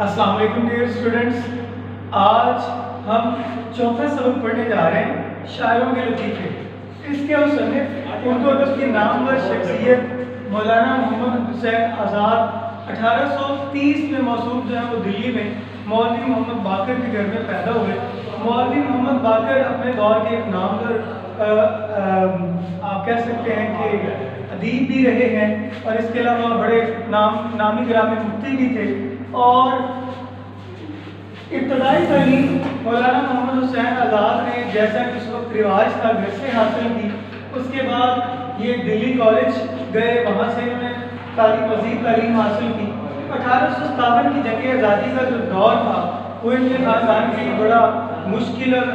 السلام علیکم dear students, آج ہم چوتھا سبق پڑھنے جا رہے ہیں شاعروں کے لطیفے۔ اس کے مصنف اردو ادب کی نامور شخصیت مولانا محمد حسین آزاد 1830 میں موصوف جو ہے وہ دلی میں مولوی محمد باقر کے گھر میں پیدا ہوئے۔ مولوی محمد باقر اپنے دور کے ایک نامور آپ کہہ سکتے ہیں کہ ادیب بھی رہے ہیں، اور اس کے علاوہ بڑے نامی گرامی مفتی بھی تھے۔ اور ابتدائی تعلیم مولانا محمد حسین آزاد نے جیسا کہ اس وقت رواج تھا گھر سے حاصل کی۔ اس کے بعد یہ دلی کالج گئے، وہاں سے انہوں نے مزید تعلیم حاصل کی۔ 1857 کی جنگ آزادی کا جو دور تھا وہ ان کے خاندان کے لیے بڑا مشکل اور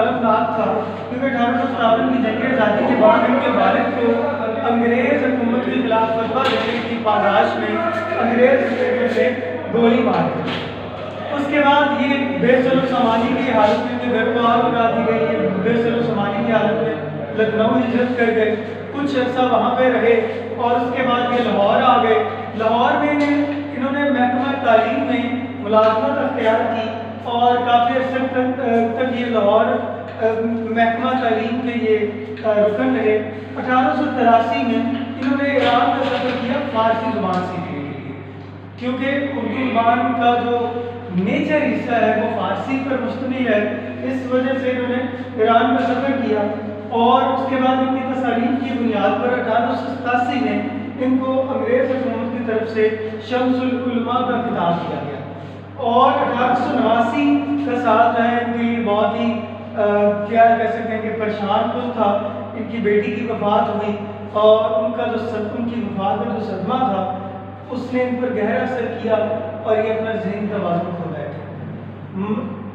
المناک تھا، کیونکہ 1857 کی جنگ آزادی کے بعد ان کے والد کو انگریز حکومت کے خلاف فتویٰ دینے کی پاداش میں انگریز حکومت سے گولی مار دی۔ اس کے بعد یہ بے سر و سامانی کی حالت میں گھر کو آگ لگا دی گئی، یہ بے سر و سامانی کی حالت میں لکھنؤ ہجرت کر گئے، کچھ عرصہ وہاں پہ رہے، اور اس کے بعد یہ لاہور آ گئے۔ لاہور میں انہوں نے محکمہ تعلیم میں ملازمت اختیار کی، اور کافی عرصے تک یہ لاہور محکمہ تعلیم کے یہ رکن رہے۔ 1883 میں انہوں نے ایران کا سفر کیا فارسی زبان سیکھنے کے لیے، کیونکہ اردو زبان کا جو نیچر حصہ ہے وہ فارسی پر مشتمل ہے، اس وجہ سے انہوں نے ایران کا سفر کیا۔ اور اس کے بعد ان کی تصاریف کی بنیاد پر 1887 میں ان کو انگریز حکومت کی طرف سے شمس العلماء کا خطاب دیا گیا، اور 1889 کا سال جو ہے ان کے لیے بہت ہی کیا کہہ سکتے ہیں کہ پریشان کن تھا۔ ان کی بیٹی کی وفات ہوئی، اور ان کی وفات کا جو صدمہ تھا اس نے ان پر گہرا اثر کیا، اور یہ اپنا ذہنی توازن کھو بیٹھے۔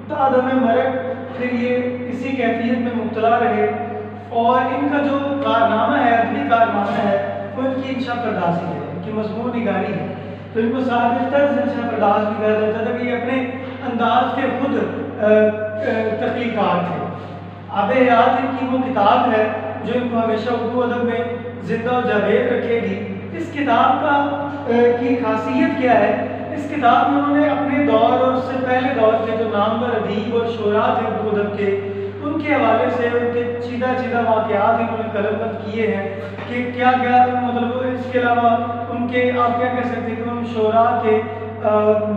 تعدم مرگ پھر یہ اسی کیفیت میں مبتلا رہے، اور ان کا جو کارنامہ ہے، ادبی کارنامہ ہے، وہ ان کی انشا پردازی ہے، ان کی مضمون نگاری ہے۔ تو ان کو صاحب طرز انشا پرداز بھی کہا جاتا تھا کہ یہ اپنے انداز کے خود تخلیقات تھے۔ آب حیات ان کی وہ کتاب ہے جو ان کو ہمیشہ اردو ادب میں زندہ و جاوید رکھے گی۔ اس کتاب کی خاصیت کیا ہے؟ اس کتاب میں انہوں نے اپنے دور اور اس سے پہلے دور کے جو نامور ادیب اور شعراء تھے اردو ادب کے، ان کے حوالے سے ان کے چیدہ واقعات انہوں نے قلم بند کیے ہیں کہ کیا مطلب۔ اس کے علاوہ ان کے آپ کیا کہہ سکتے ہیں کہ ان شعراء کے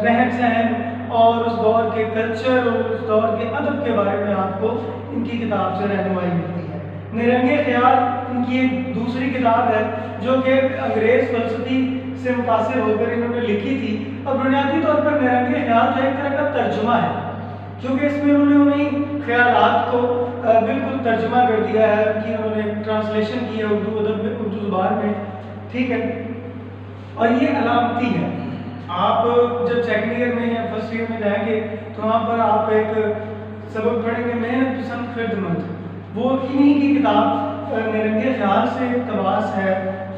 رہن سہن اور اس دور کے کلچر اور اس دور کے ادب کے بارے میں آپ کو ان کی کتاب سے رہنمائی ملتی ہے۔ نیرنگ خیال ان کی ایک دوسری کتاب ہے جو کہ انگریز فلسفی سے متاثر ہو کر انہوں نے لکھی تھی، اور بنیادی طور پر نیرنگ خیال جو ایک طرح کا ترجمہ ہے، کیونکہ اس میں انہوں نے انہیں خیالات کو بالکل ترجمہ کر دیا ہے، کہ انہوں نے ٹرانسلیشن کی ہے اردو ادب میں، اردو زبان میں، ٹھیک ہے۔ اور یہ علامتی ہے، آپ جب سیکنڈ ایئر میں یا فرسٹ ایئر میں جائیں گے تو وہاں پر آپ ایک سبق پڑھیں گے محنت پسند خدمت، وہ انہی کی کتاب نیرنگ خیال سے اقتباس ہے،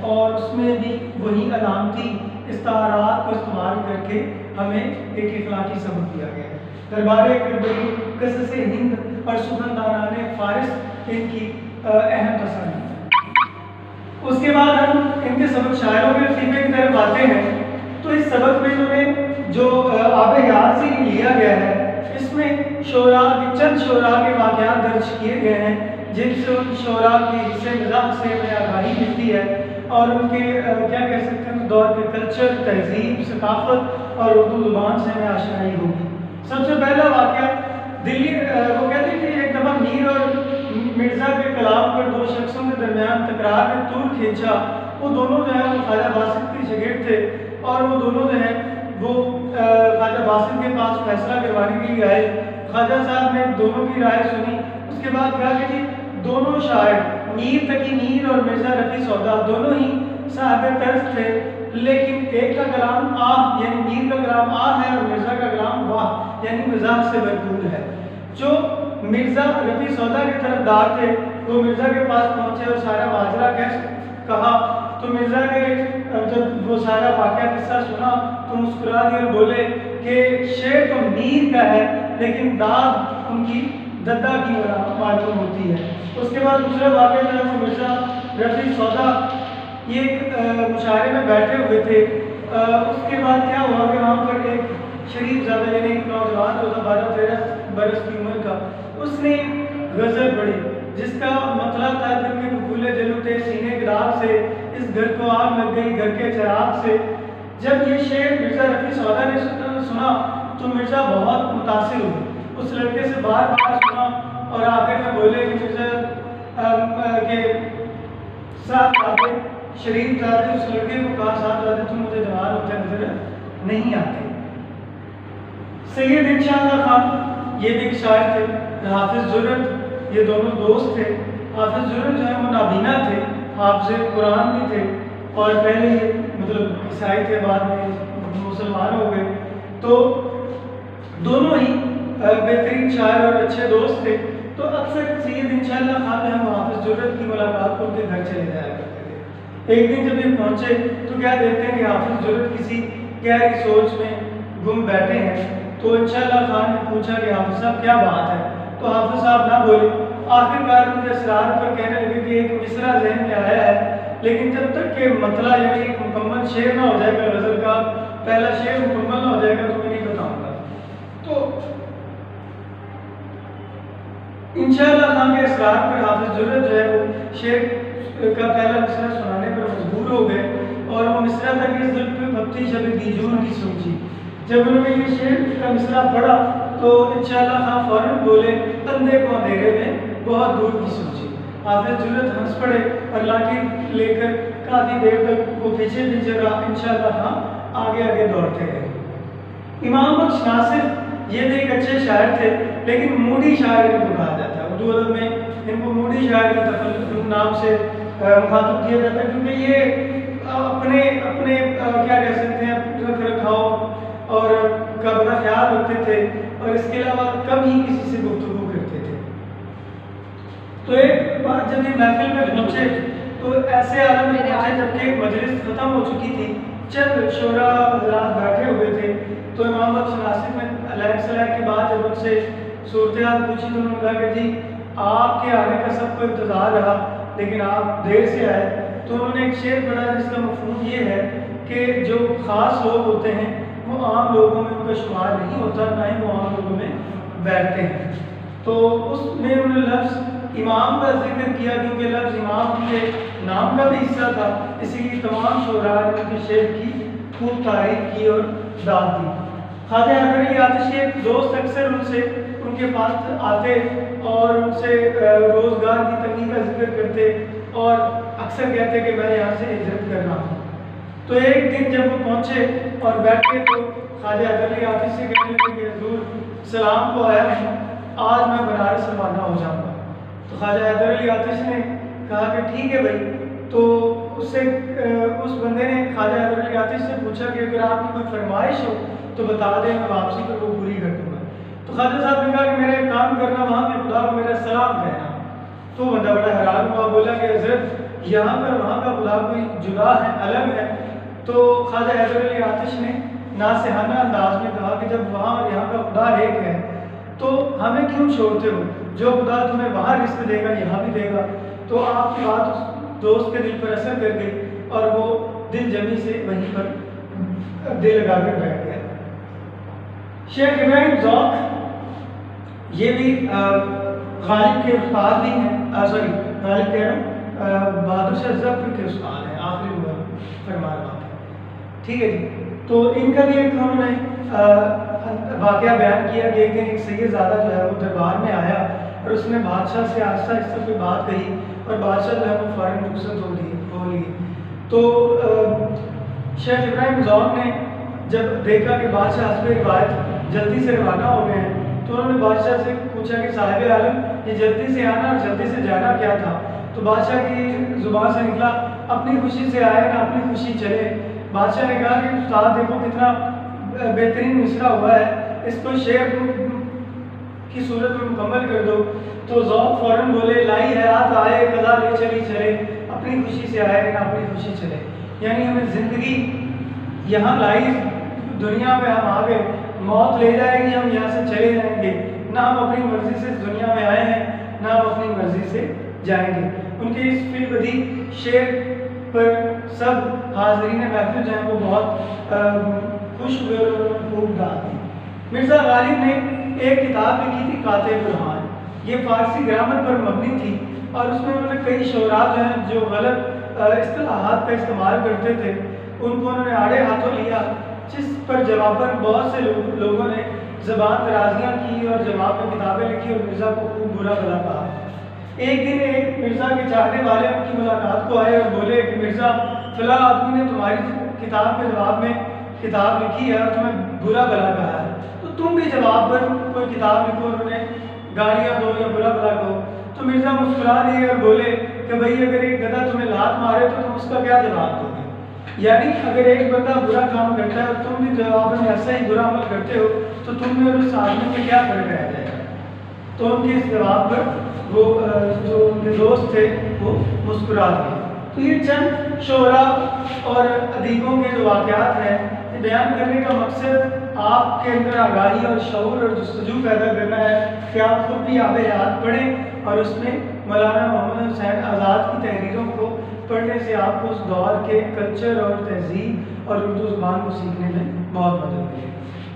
اور اس میں بھی وہی علامتی استعارات کو استعمال کر کے ہمیں ایک اخلاقی سبق دیا گیا ہے۔ دربار کربلی، قصص ہند اور سخندانان فارس ان کی اہم تصانیف۔ اس کے بعد ہم ان کے سبق شاعروں کے لطیفے کی طرف آتے ہیں، تو اس سبق میں انہوں نے جو آب حیات سے لیا گیا ہے، اس میں چند شعراء کے واقعات درج کیے گئے ہیں، جن سے ان شعراء کی حصے مزاح سے ہمیں آگاہی ملتی ہے، اور ان کے کیا کہہ سکتے ہیں دور کے کلچر، تہذیب، ثقافت اور اردو زبان سے ہمیں آشنائی ہوگی۔ سب سے پہلا واقعہ دلی، وہ کہتے ہیں کہ ایک دفعہ میر اور مرزا کے کلام پر دو شخصوں کے درمیان تکرار نے طول کھینچا۔ وہ دونوں جو ہیں وہ خواجہ باسط کے شاگرد تھے، اور وہ دونوں جو ہیں وہ خواجہ باسط کے پاس فیصلہ کروانے کے لیے آئے۔ خواجہ صاحب نے دونوں کی رائے سنی، اس کے بعد کہا کہ جی دونوں شاعر میر تقی میر اور مرزا رفیع سودا دونوں ہی صاحب طرز تھے، لیکن ایک کا کلام آہ یعنی میر کا کلام آہ ہے، اور مرزا کا کلام واہ یعنی مزاح سے بھرپور ہے۔ جو مرزا رفیع سودا کے طرفدار تھے وہ مرزا کے پاس پہنچے اور سارا ماجرا کہا، تو مرزا نے جب وہ سارا واقعہ قصہ سنا تو مسکرا دیا اور بولے کہ شعر تو میر کا ہے لیکن داد ان کی ددا کی معلوم ہوتی ہے۔ اس کے بعد دوسرا واقعہ جو ہے وہ مرزا رفیع سودا یہ ایک مشاعرے میں بیٹھے ہوئے تھے، اس کے بعد کیا ہوا کہ وہاں پر ایک شریف برس کی عمر کا، اس نے غزل پڑھی جس کا مطلب تھا دل کے پھولے جلوتے سینے کے داغ سے، اس گھر کو آگ لگ گئی گھر کے چراغ سے۔ جب یہ شعر مرزا رفیع سودا نے سنا تو مرزا بہت متاثر ہوئے، اس لڑکے سے بار بار سنا اور آخر میں بولے کہ مرزا کے ساتھ آتے شریف زادے، اس لڑکے کو کہا ساتھ زادے تم مجھے جوان ہوتے نظر نہیں آتے۔ سید انشاء اللہ خان یہ بھی ایک شاعر تھے، حافظ زرت یہ دونوں دوست تھے۔ حافظ زرت جو ہے وہ نابینا تھے، حافظ قرآن بھی تھے اور پہلے یہ مطلب عیسائی تھے، بعد میں مسلمان ہو گئے، تو دونوں ہی بہترین شاعر اور اچھے دوست تھے۔ تو اکثر سید انشاء اللہ خان جو ہے حافظ زرت کی ملاقات کو ان کے گھر چلے جایا کرتے تھے۔ ایک دن جب یہ پہنچے تو کیا دیکھتے ہیں کہ حافظ زرت کسی گہری سوچ میں گم بیٹھے ہیں، تو انشاء اللہ خان نے پوچھا کہ حافظ صاحب کیا بات ہے، تو حافظ صاحب نہ بولے۔ آخر کار مجھے اسرار پر کہنے لگے کہ ایک مصرع ذہن میں آیا ہے، لیکن جب تک کہ مطلع یعنی ایک مکمل شعر نہ ہو جائے گا، غزل کا پہلا شعر مکمل نہ ہو جائے گا تو میں نہیں بتاؤں گا۔ تو انشاءاللہ خان کے اسرار پر حافظ زرت جو ہے وہ شعر کا پہلا مصرع سنانے پر مجبور ہو گئے، اور وہ مصرع تھا کہ زلف پہ بھپتی شب دیجور کی سوچی۔ جب انہوں نے یہ شعر کا مصرع پڑھا تو انشاءاللہ خان فوراً بولے اندھے کو اندھیرے میں بہت دور کی سوچی۔ حافظ زرت ہنس پڑے اور لاٹھی لے کر کافی دیر تک وہ پیچھے پیچھے رہا، انشاءاللہ خان آگے آگے دوڑتے رہے۔ امام بخش ناصر یہ بھی ایک اچھے شاعر تھے، لیکن موڈی شاعر ان کو کہا جاتا ہے، اردو ادب میں ان کو موڈی شاعر کے نام سے مخاطب کیا جاتا ہے، کیونکہ یہ اپنے کیا کہہ سکتے ہیں رکھ رکھاؤ اور کا بڑا خیال رکھتے تھے، اور اس کے علاوہ کم ہی کسی سے گفتگو کرتے تھے۔ تو ایک بار جب یہ محفل میں پہنچے تو ایسے عالم میں پہنچے جبکہ مجلس ختم ہو چکی تھی، چند شعراء حضرات بیٹھے ہوئے تھے، تو امام بخش ناصر نے علیہ السلام کے بعد جب ان سے صورتحال پوچھی تو انہوں نے کہا کہ جی آپ کے آنے کا سب کو انتظار رہا لیکن آپ دیر سے آئے۔ تو انہوں نے ایک شعر پڑھا جس کا مفہوم یہ ہے کہ جو خاص لوگ ہوتے ہیں وہ عام لوگوں میں ان کا شمار نہیں ہوتا، نہ ہی وہ عام لوگوں میں بیٹھتے ہیں۔ تو اس میں انہوں نے لفظ امام کا ذکر کیا کیونکہ لفظ امام کے نام کا بھی حصہ تھا، اسی لیے تمام شعراء نے ان کے شعر کی خوب تعریف کی اور داد دی۔ خواجہ حیدر علی آتشی کے دوست اکثر ان کے پاس آتے اور ان سے روزگار کی تنگی کا ذکر کرتے اور اکثر کہتے کہ میں یہاں سے ہجرت کر رہا ہوں۔ تو ایک دن جب وہ پہنچے اور بیٹھے تو خواجہ حیدر علی آتشی سے کہنے لگے کہ حضور سلام کو آیا ہوں، آج میں بنارس روانہ ہو جاؤں گا۔ تو خواجہ حیدر علی آتشی نے کہا کہ ٹھیک ہے بھائی۔ تو اس بندے نے خواجہ حیدر علی آتشی سے پوچھا کہ اگر آپ کی کوئی فرمائش ہو تو بتا دیں، میں واپسی پر وہ پوری کر دوں گا۔ تو خواجہ صاحب نے کہا کہ میرا ایک کام کرنا، وہاں کے خدا کو میرا سلام کہنا۔ تو بندہ بڑا حیران ہوا، بولا کہ حضرت یہاں پر وہاں کا خدا کوئی جدا ہے، الگ ہے؟ تو خواجہ حیدر علی آتشی نے ناصحانہ انداز میں کہا کہ جب وہاں اور یہاں کا خدا ایک ہے تو ہمیں کیوں چھوڑتے ہو؟ جو خدا تمہیں وہاں رزق دے گا یہاں بھی دے گا۔ تو آپ کی بات اس دوست کے دل پر اثر کر گئی اور وہ دل جمی سے وہیں پر دل لگا کر بیٹھ گیا۔ شیخ ابراہیم ذوق یہ بھی غالب کے استاد بھی ہیں، غالب کہہ رہا ہوں بہادر شاہ ظفر کے استاد ہیں، آخری فرمان بات ہے، ٹھیک ہے جی۔ تو ان کا بھی ایک انہوں نے واقعہ بیان کیا کہ ایک دن ایک سید زادہ جو ہے وہ دربار میں آیا اور اس نے بادشاہ سے آہستہ آہستہ کوئی بات کہی اور بادشاہ جو ہے وہ فوراً رخصت ہو لی۔ تو شیخ ابراہیم ذوق نے جب دیکھا کہ بادشاہ حسب روایت جلدی سے روانہ ہو گئے ہیں تو انہوں نے بادشاہ سے پوچھا کہ صاحب عالم یہ جلدی سے آنا اور جلدی سے جانا کیا تھا؟ تو بادشاہ کی زبان سے نکلا اپنی خوشی سے آئے نہ اپنی خوشی چلے۔ بادشاہ نے کہا کہ استاد دیکھو کتنا بہترین مصرع ہوا ہے، اس کو شعر کی صورت میں مکمل کر دو۔ تو ذوق فوراً بولے لائی حیات آئے قضا لے چلی چلے، اپنی خوشی سے آئے نہ اپنی خوشی چلے، یعنی ہمیں زندگی یہاں لائی، دنیا میں ہم آ گئے، موت لے جائے گی، ہم یہاں سے چلے جائیں گے، نہ ہم اپنی مرضی سے دنیا میں آئے ہیں نہ ہم اپنی مرضی سے جائیں گے۔ ان کے اس فی البدیع شعر پر سب حاضرین محفل جو ہیں وہ بہت خوش ہوئے اور انہوں نے خوب داد دی۔ مرزا غالب نے ایک کتاب لکھی تھی کاتب برہان، یہ فارسی گرامر پر مبنی تھی، اور اس میں انہوں نے کئی شعراء جو ہیں جو غلط اصطلاحات کا استعمال کرتے تھے ان کو انہوں نے آڑے ہاتھوں لیا، جس پر جواباً بہت سے لوگوں نے زبان درازیاں کی اور جواب میں کتابیں لکھی اور مرزا کو خوب برا بھلا کہا۔ ایک دن ایک مرزا کے چاہنے والے ان کی ملاقات کو آئے اور بولے کہ مرزا فلاں آدمی نے تمہاری کتاب کے جواب میں کتاب لکھی ہے اور تمہیں برا بھلا کہا ہے، تو تم بھی جواب پر کوئی کتاب لکھو اور انہیں گالیاں دو یا برا بھلا کہو۔ تو مرزا مسکرا دیے اور بولے کہ بھئی اگر ایک گدھا تمہیں لات مارے تو تم اس کا کیا جواب دو گے؟ یعنی اگر ایک بندہ برا کام کرتا ہے اور تم بھی جواب میں ایسا ہی برا عمل کرتے ہو تو تم میں اور اس آدمی میں کیا فرق رہ جائے گا؟ تو ان کے اس جواب پر وہ جو ان کے دوست تھے وہ مسکرا دیے۔ تو یہ چند شعراء اور ادیبوں کے جو واقعات ہیں یہ بیان کرنے کا مقصد آپ کے اندر آگاہی اور شعور اور جستجو پیدا کرنا ہے کہ آپ خود بھی آب حیات پڑھیں اور اس میں مولانا محمد حسین آزاد کی تحریروں کو پڑھنے سے آپ کو اس دور کے کلچر اور تہذیب اور اردو زبان کو سیکھنے میں بہت مدد ملے۔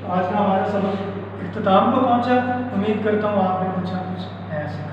آج کا ہمارا سبق اختتام کو پہنچا، امید کرتا ہوں آپ نے کچھ نہ کچھ نیا سیکھا۔